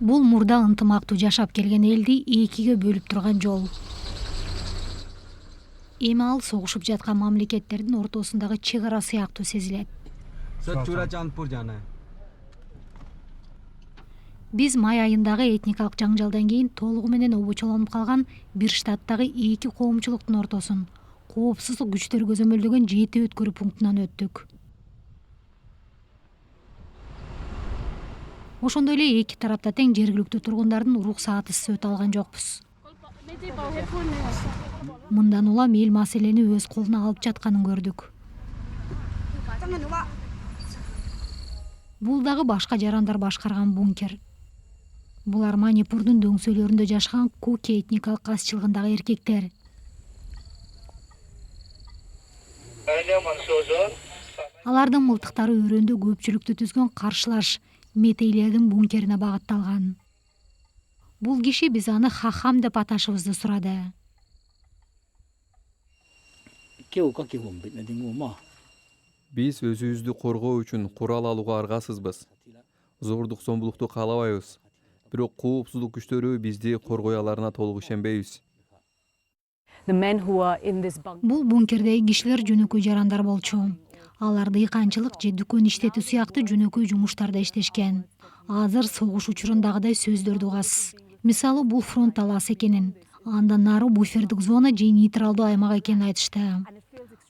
Бул мурда ынтымактуу жашап келген элди экиге бөлүп турган жол. Эми ал согушуп жаткан мамлекеттердин ортосундагы чек ара сыяктуу сезилет. Биз май айындагы этникалык жаңжалдан кийин толугу менен обочолонуп калган бир штаттагы эки коомчулуктун ортосун коопсуздук күчтөр көзөмөлдөгөн 7 өткөрүү пунктунан өттүк. Ошондой эле эки тарапта тең жергиликтүү тургундардын уруксаатысыз өтө алган жокпуз. Мындан улам эл маселени өз колуна алып жатканын көрдүк. Бул дагы башка жарандар башкарган бункер. Булар Манипурдун дөңсөлөрүндө жашаган куки этникалык азчылыгындагы эркектер. Алардын мылтыктары өрөөндө көпчүлүктү түзгөн каршылаш метейлердин бункерине багытталган. Бул киши биз аны Хахам деп аташыбызды сурады. Биз өзүбүздү коргоо үчүн курал алууга аргасызбыз. Зордук зомбулукту каалабайбыз. Бирок коопсуздук күчтөрү бизди коргой аларына толук ишенбейбиз. Бул бункердеги кишилер жөнөкөй жарандар болчу. Алар дыйканчылык же дүкөн иштетүү сыяктуу жөнөкөй жумуштарда иштешкен. Азыр согуш учурундагыдай сөздөрдү угасыз. Мисалы, бул фронт талаас экенин, андан нары буфердик зона же нейтралдуу аймак экенин айтышты.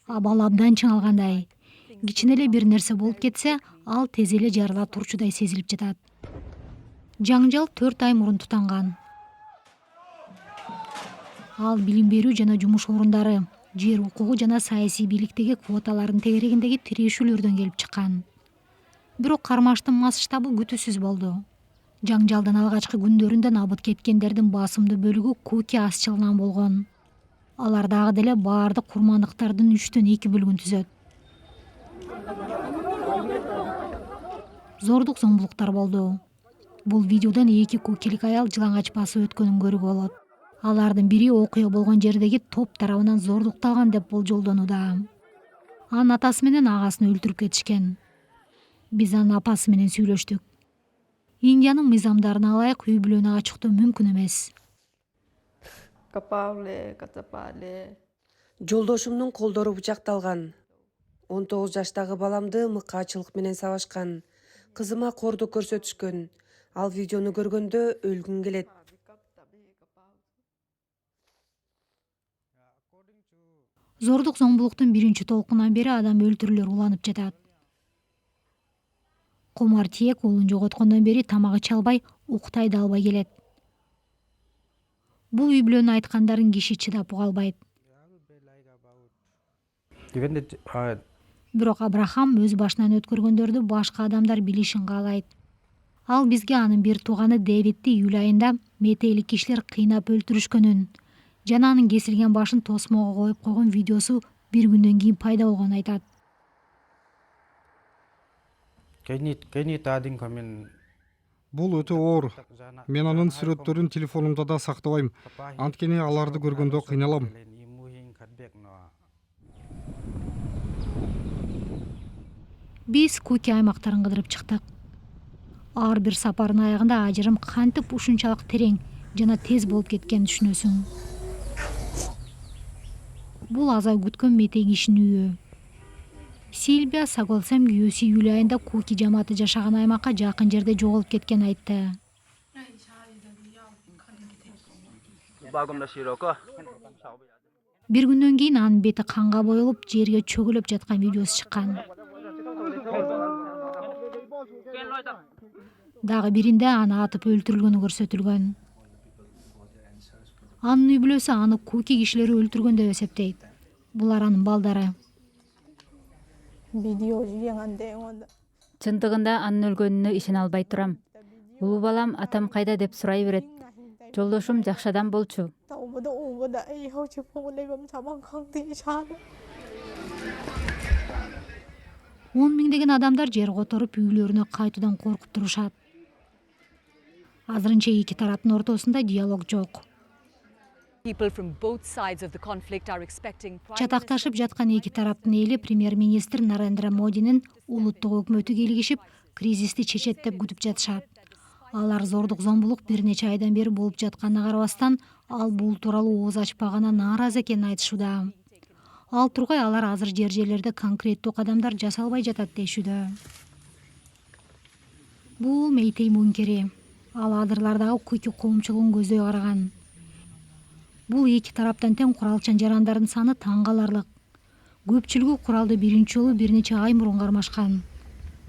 Абал абдан чыңалгандай. Кичине эле бир нерсе болуп кетсе, ал тез эле жарыла турчудай сезилип жатат. Жаңжал 4 ай мурун тутанган. Ал билим берүү жана жумуш орундары, жер укугу жана саясий бийликтеги квоталардын тегерегиндеги тирешүүлөрдөн келип чыккан. Бирок кармаштын масштабы күтүүсүз болду. Жаңжалдын алгачкы күндөрүндө набыт кеткендердин басымдуу бөлүгү куки азчылыгынан болгон. Алар дагы деле баардык курмандыктардын 3төн 2 бөлүгүн түзөт. Зордук зомбулуктар болду. Бул видеодон 2 кукилик аял жылаңач басып өткөнүн көрүүгө болот. Алардын бири окуя болгон жердеги топ тарабынан зордукталган деп болжолдонууда. Анын атасы менен агасын өлтүрүп кетишкен. Биз анын апасы менен сүйлөштүк. Индиянын мыйзамдарына ылайык үй бүлөнү ачыктоо мүмкүн эмес. Жолдошумдун колдору бычакталган. 19 жаштагы баламды мыкаачылык менен сабашкан. Кызыма кордук көрсөтүшкөн. Ал видеону көргөндө өлгүм келет. Зордук зомбулуктун биринчи толкунунан бери адам өлтүрүүлөр уланып жатат. Комар Тиек уулун жоготкондон бери тамак иче албай, уктай да албай келет. Бул үй бүлөнүн айткандарын киши чыдап уга албайт. Бирок Абрахам өз башынан өткөргөндөрдү башка адамдар билишин каалайт. Ал бизге анын бир тууганы Дэвидти июль айында метейлик кишилер кыйнап өлтүрүшкөнүн жана анын кесилген башын тосмого коюп койгон видеосу бир күндөн кийин пайда болгонун айтат. Бул өтө оор. Мен анын сүрөттөрүн телефонумда да сактабайм. Анткени аларды көргөндө кыйналам. Биз куки аймактарын кыдырып чыктык. Ар бир сапардын аягында ажырым кантип ушунчалык терең жана тез болуп кеткенин түшүнөсүң. Бул азай күткөн метей кишинин үйү. Сильвия Саголсем күйөөсү июль айында куки жамааты жашаган аймакка жакын жерде жоголуп кеткенин айтты. Бир күндөн кийин анын бети канга боелуп, жерге чөгөлөп жаткан видеосу чыккан. Дагы биринде аны атып өлтүрүлгөнү көрсөтүлгөн. Анын үй бүлөсү аны куки кишилери өлтүргөн деп эсептейт. Булар анын балдары. Чындыгында анын өлгөнүнө ишене албай турам. Улуу балам атам кайда деп сурай берет. Жолдошум жакшы адам болчу. 10 миңдеген адамдар жер которуп үйлөрүнө кайтуудан коркуп турушат. Азырынча эки тараптын ортосунда диалог жок. Чатакташып жаткан эки тараптын эли премьер-министр Нарендра Модинин улуттук өкмөтү келишип, кризисти чечет деп күтүп жатышат. Алар зордук зомбулук бир нече айдан бери болуп жатканына карабастан, ал бул тууралуу ооз ачпаганына нааразы экенин айтышууда. Ал тургай алар азыр жер-жерлерде конкреттүү кадамдар жасалбай жатат дейшүүдө. Бул Мейтей бункери. Ал адырлардагы Куки коомчулугун көздөй караган. Бул эки тараптан тең куралчан жарандардын саны таң каларлык. Көпчүлүгү куралды биринчи жолу бир нече ай мурун кармашкан.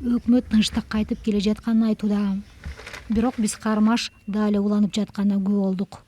Өкмөт тынчтык кайтып келе жатканын айтууда. Бирок биз кармаш дал эле уланып жатканына күбө болдук.